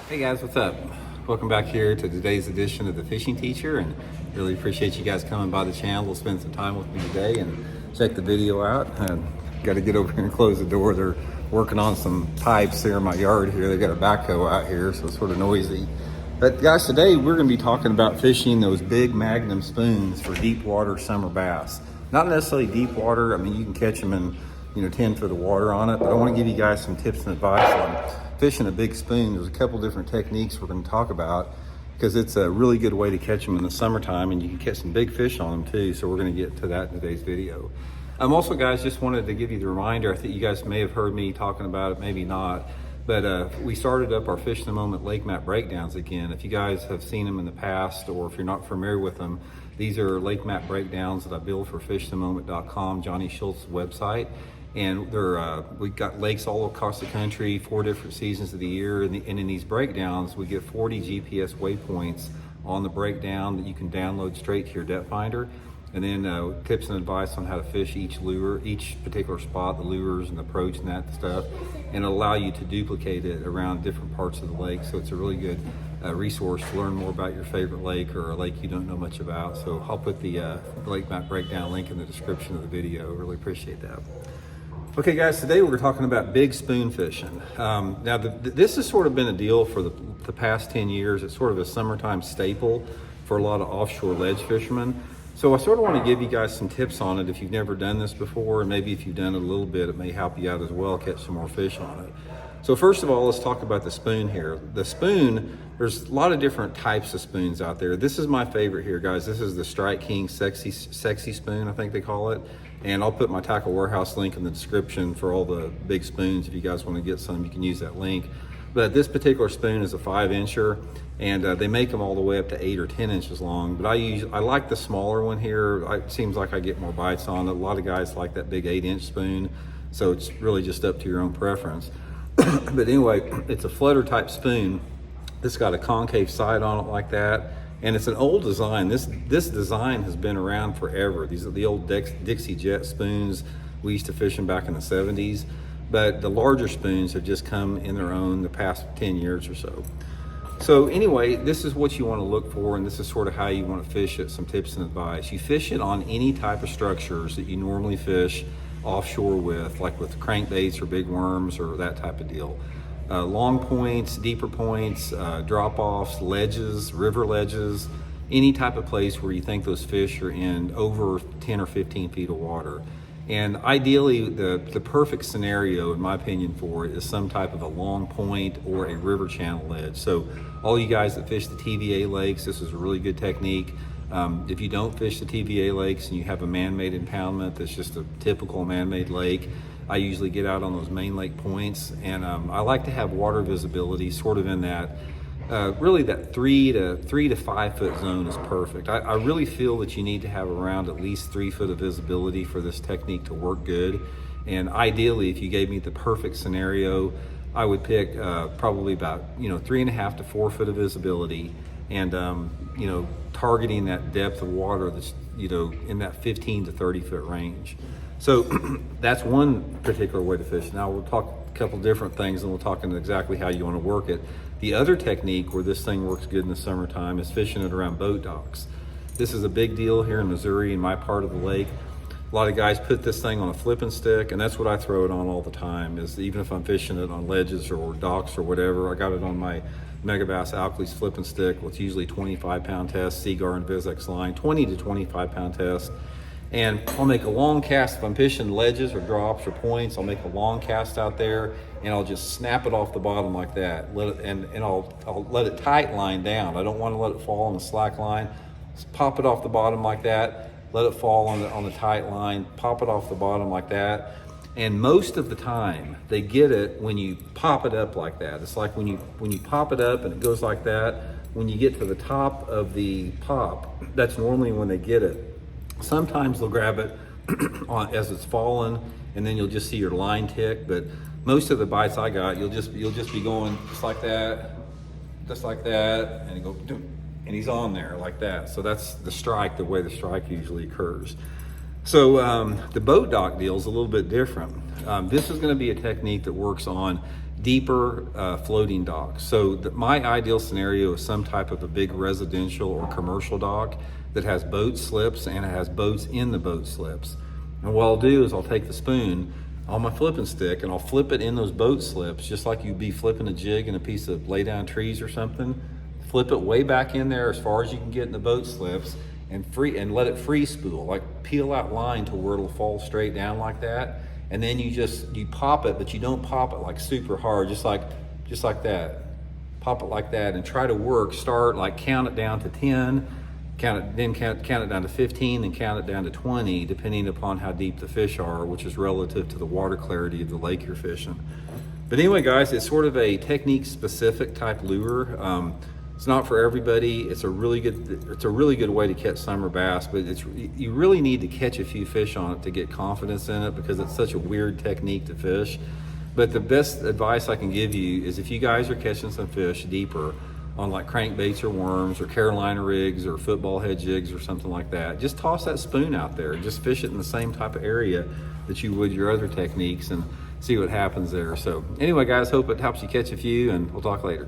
Hey guys, what's up? Welcome back here to today's edition of The Fishing Teacher, and really appreciate you guys coming by the channel. We'll spend some time with me today and check the video out. Got to get over here and close the door. They're working on some pipes here in my yard here. They got a backhoe out here, so it's sort of noisy. But guys, today we're going to be talking about fishing those big magnum spoons for deep water summer bass. Not necessarily deep water. I mean, you can catch them in 10 foot of water on it, but I want to give you guys some tips and advice on fishing a big spoon. There's a couple different techniques we're going to talk about because it's a really good way to catch them in the summertime, and you can catch some big fish on them too. So we're going to get to that in today's video. Also, guys, just wanted to give you the reminder. I think you guys may have heard me talking about it, maybe not, but we started up our Fish in the Moment lake map breakdowns again. If you guys have seen them in the past, or if you're not familiar with them, these are lake map breakdowns that I build for fishinthemoment.com, Johnny Schultz's website. And we've got lakes all across the country, 4 different seasons of the year. And in these breakdowns, we get 40 GPS waypoints on the breakdown that you can download straight to your depth finder. And then tips and advice on how to fish each lure, each particular spot, the lures and the approach and that stuff. And it'll allow you to duplicate it around different parts of the lake. So it's a really good resource to learn more about your favorite lake or a lake you don't know much about. So I'll put the lake map breakdown link in the description of the video. Really appreciate that. Okay guys, today we're talking about big spoon fishing. Now this has sort of been a deal for the past 10 years. It's sort of a summertime staple for a lot of offshore ledge fishermen. So I sort of want to give you guys some tips on it if you've never done this before, and maybe if you've done it a little bit, it may help you out as well, catch some more fish on it. So first of all, let's talk about the spoon here. The spoon, there's a lot of different types of spoons out there. This is my favorite here, guys. This is the Strike King Sexy Spoon, I think they call it. And I'll put my Tackle Warehouse link in the description for all the big spoons. If you guys want to get some, you can use that link. But this particular spoon is a 5-incher, and they make them all the way up to 8 or 10 inches long. But I like the smaller one here. It seems like I get more bites on it. A lot of guys like that big 8-inch spoon, so it's really just up to your own preference. But anyway, it's a flutter type spoon. It's got a concave side on it like that. And it's an old design. This design has been around forever. These are the old Dixie Jet spoons. We used to fish them back in the 70s. But the larger spoons have just come in their own the past 10 years or so. So anyway, this is what you want to look for, and this is sort of how you want to fish it, some tips and advice. You fish it on any type of structures that you normally fish offshore with, like with crankbaits or big worms or that type of deal. Long points, deeper points, drop-offs, ledges, river ledges, any type of place where you think those fish are in over 10 or 15 feet of water. And ideally, the perfect scenario, in my opinion, for it is some type of a long point or a river channel ledge. So all you guys that fish the TVA lakes, this is a really good technique. If you don't fish the TVA lakes and you have a man-made impoundment that's just a typical man-made lake, I usually get out on those main lake points, and I like to have water visibility sort of in that, really that 3 to 5 foot zone is perfect. I really feel that you need to have around at least 3 foot of visibility for this technique to work good. And ideally, if you gave me the perfect scenario, I would pick probably about 3.5 to 4 foot of visibility, and targeting that depth of water that's in that 15 to 30 foot range. So that's one particular way to fish. Now we'll talk a couple different things, and we'll talk into exactly how you want to work it. The other technique where this thing works good in the summertime is fishing it around boat docks. This is a big deal here in Missouri, in my part of the lake. A lot of guys put this thing on a flipping stick, and that's what I throw it on all the time, is even if I'm fishing it on ledges or docks or whatever. I got it on my Megabass Alkalies flipping stick, which usually 25-pound test, Seagar and Vizex line, 20 to 25-pound test. And I'll make a long cast. If I'm fishing ledges or drops or points, I'll make a long cast out there, and I'll just snap it off the bottom like that. And I'll let it tight line down. I don't want to let it fall on the slack line. Just pop it off the bottom like that. Let it fall on the tight line. Pop it off the bottom like that. And most of the time, they get it when you pop it up like that. It's like when you pop it up and it goes like that. When you get to the top of the pop, that's normally when they get it. Sometimes they'll grab it as it's falling, and then you'll just see your line tick. But most of the bites I got, you'll just be going just like that, and you go, and he's on there like that. So that's the strike, the way the strike usually occurs. So the boat dock deal is a little bit different. This is going to be a technique that works on deeper floating docks. So my ideal scenario is some type of a big residential or commercial dock that has boat slips and it has boats in the boat slips. And what I'll do is I'll take the spoon on my flipping stick and I'll flip it in those boat slips, just like you'd be flipping a jig in a piece of lay down trees or something. Flip it way back in there as far as you can get in the boat slips and let it free spool, like peel out line to where it'll fall straight down like that. And then you pop it, but you don't pop it like super hard, just like that. Pop it like that and try to start like count it down to 10, count it down to 15, then count it down to 20, depending upon how deep the fish are, which is relative to the water clarity of the lake you're fishing. But anyway, guys, it's sort of a technique specific type lure. It's not for everybody. It's a really good way to catch summer bass, but you really need to catch a few fish on it to get confidence in it, because it's such a weird technique to fish. But the best advice I can give you is if you guys are catching some fish deeper on like crankbaits or worms or Carolina rigs or football head jigs or something like that, just toss that spoon out there and just fish it in the same type of area that you would your other techniques and see what happens there. So anyway, guys, hope it helps you catch a few, and we'll talk later.